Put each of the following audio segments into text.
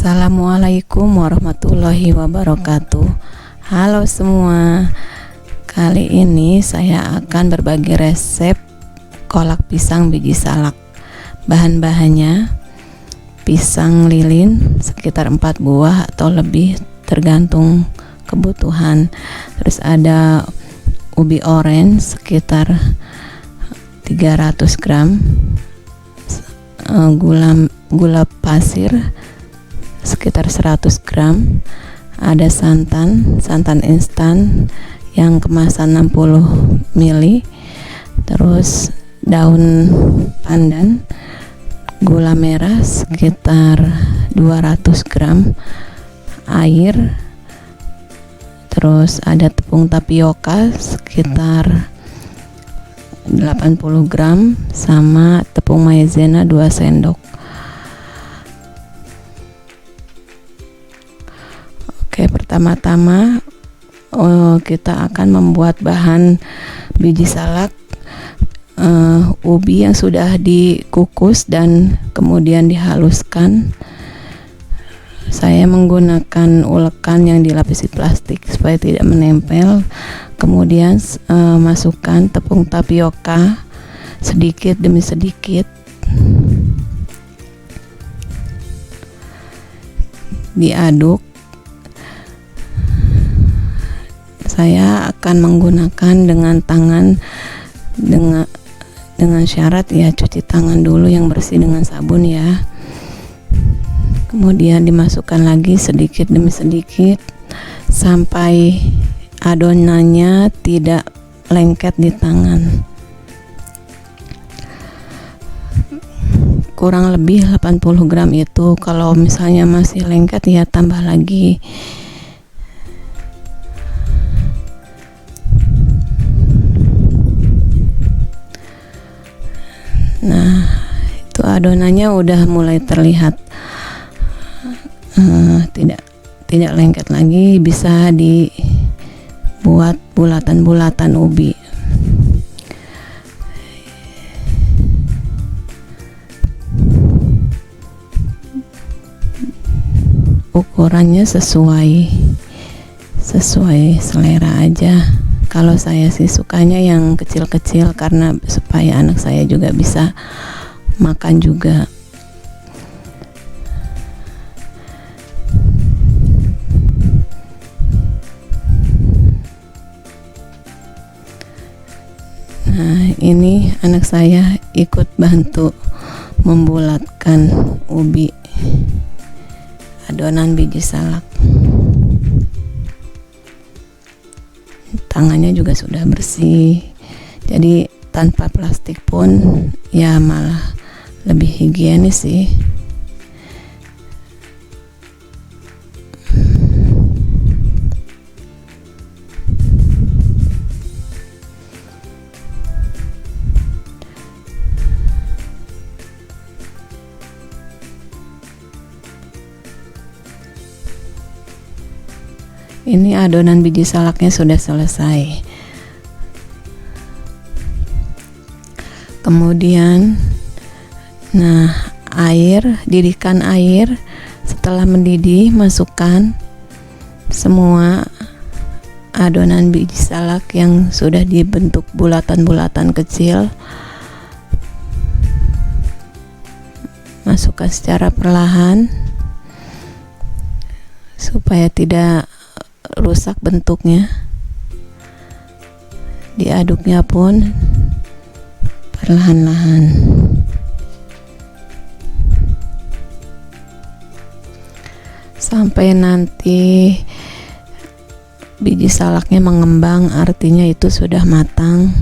Assalamualaikum warahmatullahi wabarakatuh. Halo semua. Kali ini saya akan berbagi resep kolak pisang biji salak. Bahan-bahannya: pisang lilin sekitar 4 buah atau lebih tergantung kebutuhan. Terus ada ubi orange sekitar 300 gram, gula pasir sekitar 100 gram, ada santan instan yang kemasan 60 ml, terus daun pandan, gula merah sekitar 200 gram, air, terus ada tepung tapioka sekitar 80 gram sama tepung maizena 2 sendok. Oke, pertama-tama kita akan membuat bahan biji salak ubi yang sudah dikukus dan kemudian dihaluskan. Saya menggunakan ulekan yang dilapisi plastik supaya tidak menempel. Kemudian masukkan tepung tapioka sedikit demi sedikit, diaduk. Saya akan menggunakan dengan tangan dengan syarat ya cuci tangan dulu yang bersih dengan sabun ya. Kemudian dimasukkan lagi sedikit demi sedikit sampai adonannya tidak lengket di tangan. Kurang lebih 80 gram itu. Kalau misalnya masih lengket ya tambah lagi. Nah, itu adonannya udah mulai terlihat tidak lengket lagi, bisa dibuat bulatan-bulatan ubi. Ukurannya sesuai selera aja. Kalau saya sih sukanya yang kecil-kecil karena supaya anak saya juga bisa makan juga. Nah, ini anak saya ikut bantu membulatkan ubi adonan biji salak. Tangannya juga sudah bersih, jadi tanpa plastik pun ya malah lebih higienis sih. Ini adonan biji salaknya sudah selesai. Kemudian didihkan air. Setelah mendidih, masukkan semua adonan biji salak yang sudah dibentuk bulatan-bulatan kecil. Masukkan secara perlahan supaya tidak rusak bentuknya. Diaduknya pun perlahan-lahan. Sampai nanti biji salaknya mengembang, artinya itu sudah matang.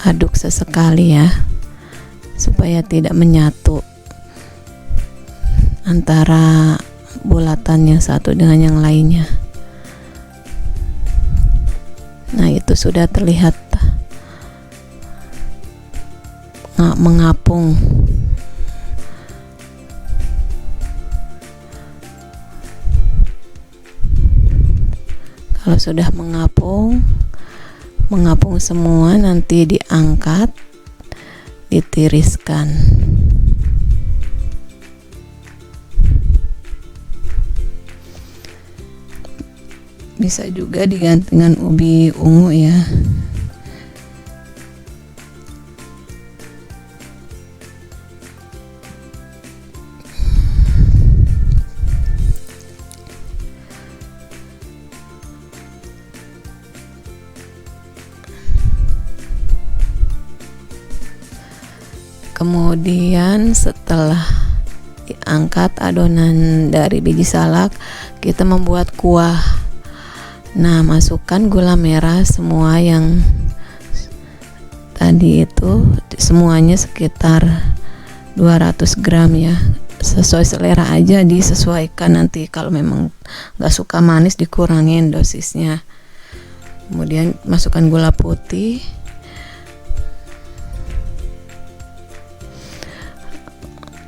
Aduk sesekali ya, supaya tidak menyatu antara bulatan yang satu dengan yang lainnya. Nah, itu sudah terlihat mengapung Kalau sudah mengapung semua, nanti diangkat, ditiriskan. Bisa juga diganti dengan ubi ungu ya. Kemudian setelah diangkat adonan dari biji salak, kita membuat kuah. Nah, masukkan gula merah semua yang tadi itu, semuanya sekitar 200 gram ya. Sesuai selera aja, disesuaikan nanti kalau memang gak suka manis dikurangin dosisnya. Kemudian masukkan gula putih,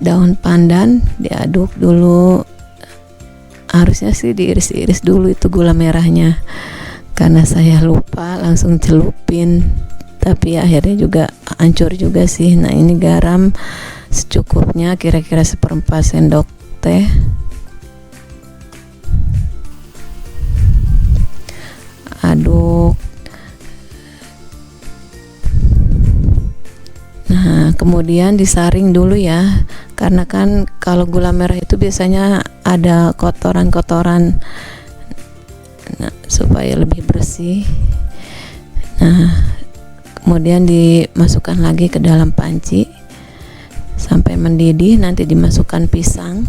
daun pandan, diaduk dulu. Harusnya sih diiris-iris dulu itu gula merahnya, karena saya lupa langsung celupin, tapi akhirnya juga hancur juga sih. Nah, ini garam secukupnya, kira-kira 1/4 sendok teh. Aduk. Nah, kemudian disaring dulu ya, karena kan kalau gula merah itu biasanya ada kotoran-kotoran, nah, supaya lebih bersih. Nah, kemudian dimasukkan lagi ke dalam panci sampai mendidih. Nanti dimasukkan pisang.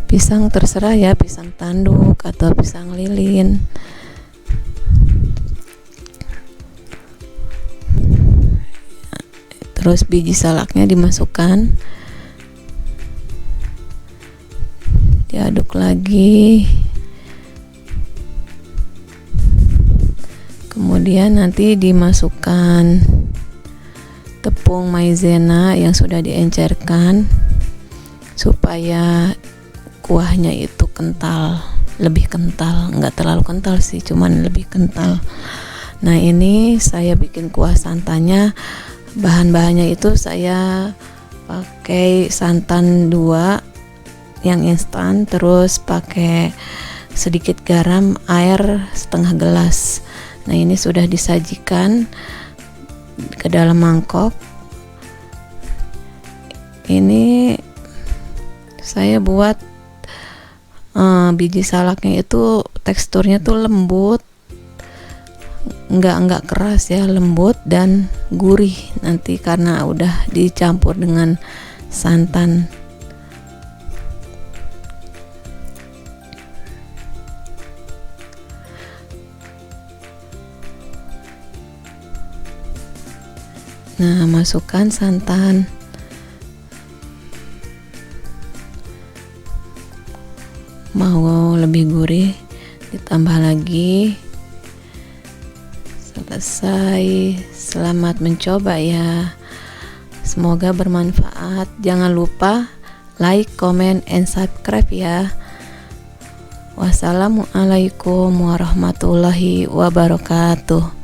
Pisang terserah ya, pisang tanduk atau pisang lilin. Terus biji salaknya dimasukkan, diaduk lagi. Kemudian nanti dimasukkan tepung maizena yang sudah diencerkan supaya kuahnya itu kental, lebih kental, nggak terlalu kental sih, cuman lebih kental. Nah, ini saya bikin kuah santannya. Bahan-bahannya itu saya pakai santan 2 yang instan, terus pakai sedikit garam, air setengah gelas. Nah, ini sudah disajikan ke dalam mangkok. Ini saya buat biji salaknya itu teksturnya tuh lembut, nggak keras ya, lembut dan gurih nanti karena udah dicampur dengan santan. Nah, masukkan santan. Mau lebih gurih ditambah lagi. Selesai. Selamat mencoba ya. Semoga bermanfaat. Jangan lupa like, comment, and subscribe ya. Wassalamualaikum warahmatullahi wabarakatuh.